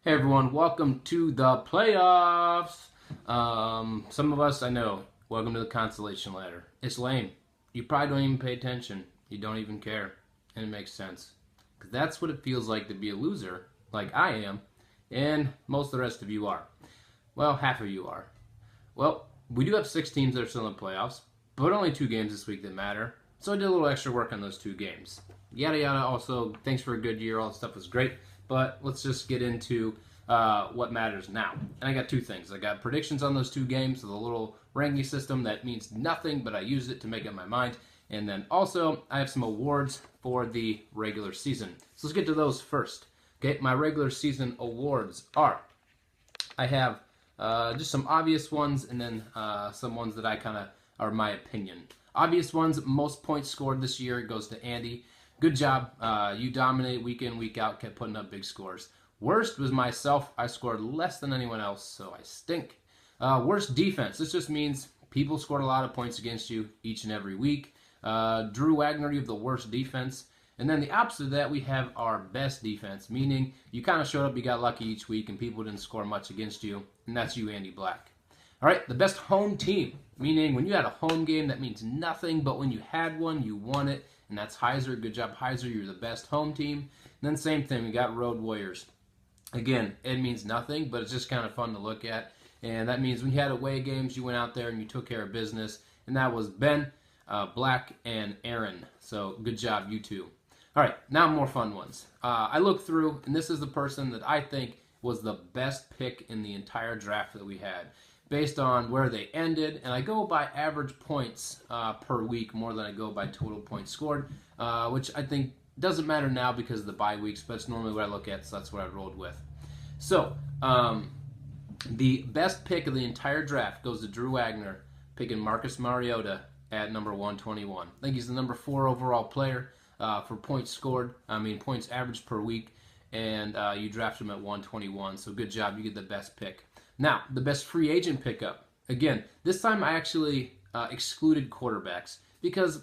Hey everyone, welcome to the playoffs. Some of us, I know, welcome to the consolation ladder. It's lame. You probably don't even pay attention. You don't even care. And it makes sense. Because that's what it feels like to be a loser, like I am, and most of the rest of you are. Well, half of you are. Well, we do have 6 teams that are still in the playoffs, but only 2 games this week that matter. So I did a little extra work on those 2 games. Yada yada. Also, thanks for a good year. All the stuff was great. But let's just get into what matters now. And I got 2 things. I got predictions on those 2 games with a little ranking system that means nothing, but I used it to make up my mind. And then also, I have some awards for the regular season. So let's get to those first. Okay, my regular season awards are, I have just some obvious ones and then some ones that I kind of are my opinion. Obvious ones, most points scored this year goes to Andy. Good job. You dominate week in, week out, kept putting up big scores. Worst was myself. I scored less than anyone else, so I stink. Worst defense. This just means people scored a lot of points against you each and every week. Drew Wagner, you have the worst defense. And then the opposite of that, we have our best defense, meaning you kind of showed up, you got lucky each week, and people didn't score much against you, and that's you, Andy Black. All right, the best home team, meaning when you had a home game, that means nothing, but when you had one, you won it, and that's Heiser. Good job, Heiser. You're the best home team. And then same thing, we got Road Warriors. Again, it means nothing, but it's just kind of fun to look at, and that means when you had away games, you went out there and you took care of business, and that was Ben, Black, and Aaron. So good job, you two. All right, now more fun ones. I looked through, and this is the person that I think was the best pick in the entire draft that we had, based on where they ended. And I go by average points per week more than I go by total points scored, which I think doesn't matter now because of the bye weeks, but it's normally what I look at, so that's what I rolled with. So, the best pick of the entire draft goes to Drew Wagner, picking Marcus Mariota at number 121. I think he's the number 4 overall player. For points scored, points averaged per week, and you drafted him at 121, so good job, you get the best pick. Now, the best free agent pickup. Again, this time I actually excluded quarterbacks, because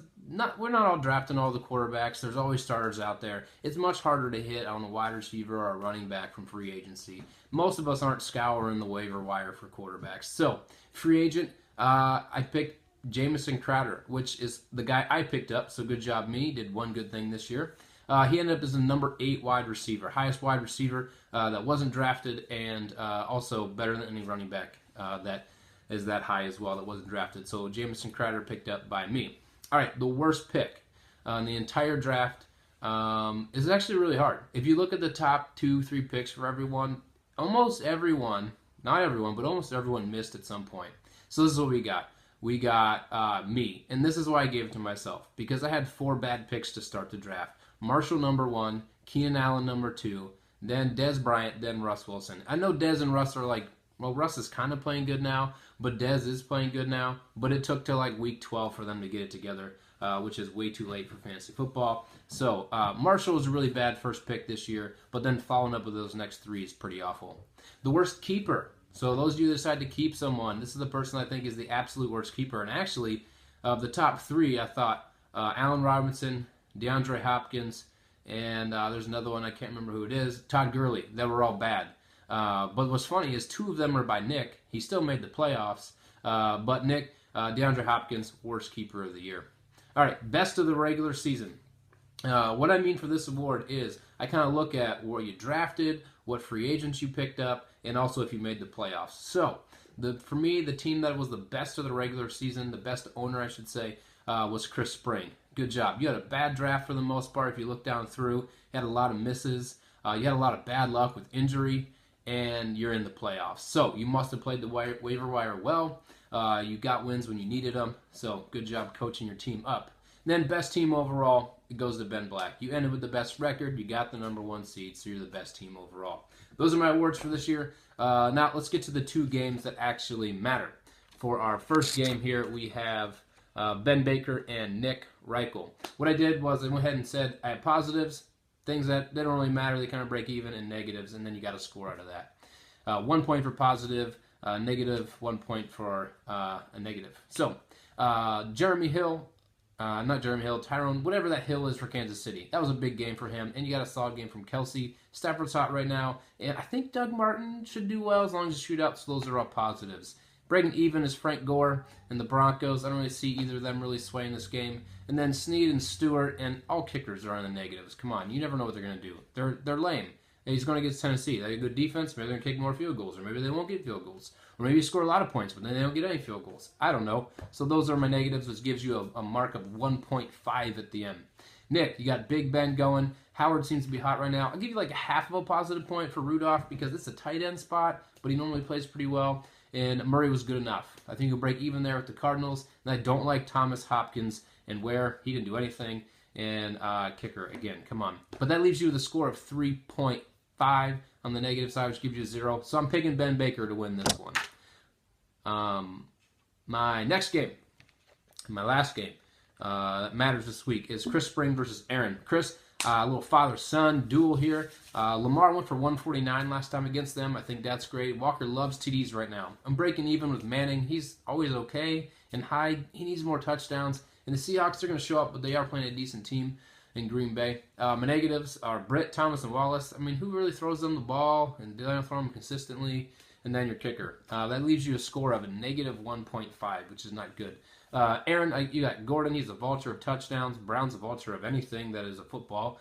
we're not all drafting all the quarterbacks. There's always starters out there. It's much harder to hit on a wide receiver or a running back from free agency. Most of us aren't scouring the waiver wire for quarterbacks. So, free agent, I picked Jamison Crowder, which is the guy I picked up, so good job me. Did one good thing this year. He ended up as the number 8 wide receiver, highest wide receiver that wasn't drafted, and also better than any running back that is that high as well that wasn't drafted. So Jamison Crowder picked up by me. All right, the worst pick in the entire draft is actually really hard. If you look at the top 2-3 picks for everyone, almost everyone, not everyone, but almost everyone missed at some point. So this is what we got. We got me, and this is why I gave it to myself, because I had 4 bad picks to start the draft. Marshall number 1, Keenan Allen number 2, then Dez Bryant, then Russ Wilson. I know Dez and Russ are like, well, Russ is kind of playing good now, but Dez is playing good now, but it took till like week 12 for them to get it together, which is way too late for fantasy football. So Marshall was a really bad first pick this year, but then following up with those next 3 is pretty awful. The worst keeper. So those of you that decide to keep someone, this is the person I think is the absolute worst keeper. And actually, of the top 3, I thought Allen Robinson, DeAndre Hopkins, and there's another one, I can't remember who it is, Todd Gurley. They were all bad. But what's funny is 2 of them are by Nick. He still made the playoffs. But Nick, DeAndre Hopkins, worst keeper of the year. All right, best of the regular season. What I mean for this award is I kind of look at where you drafted, what free agents you picked up, and also if you made the playoffs. So, for me, the team that was the best of the regular season, the best owner, I should say, was Chris Spring. Good job. You had a bad draft for the most part. If you look down through, you had a lot of misses. You had a lot of bad luck with injury, and you're in the playoffs. So, you must have played the waiver wire well. You got wins when you needed them. So, good job coaching your team up. And then, best team overall, it goes to Ben Black. You ended with the best record. You got the number 1 seed, so you're the best team overall. Those are my awards for this year. Now, let's get to the 2 games that actually matter. For our first game here, we have Ben Baker and Nick Reichel. What I did was I went ahead and said I have positives, things that they don't really matter, they kind of break even, and negatives, and then you got a score out of that. 1 point for positive, negative, 1 point for a negative. So, Jeremy Hill, not Jeremy Hill, Tyrone, whatever that Hill is for Kansas City. That was a big game for him, and you got a solid game from Kelsey. Stafford's hot right now, and I think Doug Martin should do well as long as the shootouts, those are all positives. Breaking even is Frank Gore and the Broncos. I don't really see either of them really swaying this game. And then Snead and Stewart, and all kickers are on the negatives. Come on, you never know what they're going to do. They're lame. And he's going to get Tennessee. They have a good defense. Maybe they're going to kick more field goals, or maybe they won't get field goals. Or maybe you score a lot of points, but then they don't get any field goals. I don't know. So those are my negatives, which gives you a mark of 1.5 at the end. Nick, you got Big Ben going. Howard seems to be hot right now. I'll give you like a half of a positive point for Rudolph because it's a tight end spot, but he normally plays pretty well. And Murray was good enough. I think he'll break even there with the Cardinals. And I don't like Thomas Hopkins and Ware. He didn't do anything. And kicker, again, come on. But that leaves you with a score of 3.5 on the negative side, which gives you a 0. So I'm picking Ben Baker to win this one. My next game, my last game that matters this week is Chris Spring versus Aaron. Chris, a little father-son duel here. Lamar went for 149 last time against them. I think that's great. Walker loves TDs right now. I'm breaking even with Manning. He's always okay. And Hyde, he needs more touchdowns. And the Seahawks are going to show up, but they are playing a decent team in Green Bay. My negatives are Britt, Thomas, and Wallace. I mean, who really throws them the ball and doesn't throw them consistently? And then your kicker. That leaves you a score of a negative 1.5, which is not good. Aaron, you got Gordon. He's a vulture of touchdowns. Brown's a vulture of anything that is a football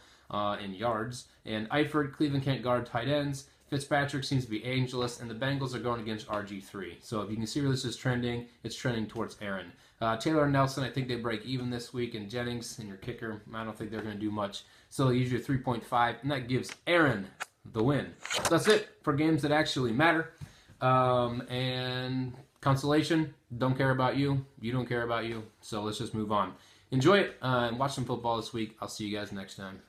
in yards. And Eifert, Cleveland can't guard tight ends. Fitzpatrick seems to be angeless. And the Bengals are going against RG3. So if you can see where this is trending, it's trending towards Aaron. Taylor and Nelson, I think they break even this week. And Jennings and your kicker, I don't think they're going to do much. So they use you a 3.5. And that gives Aaron the win. So that's it for games that actually matter. And consolation, don't care about you. You don't care about you. So let's just move on. Enjoy it and watch some football this week. I'll see you guys next time.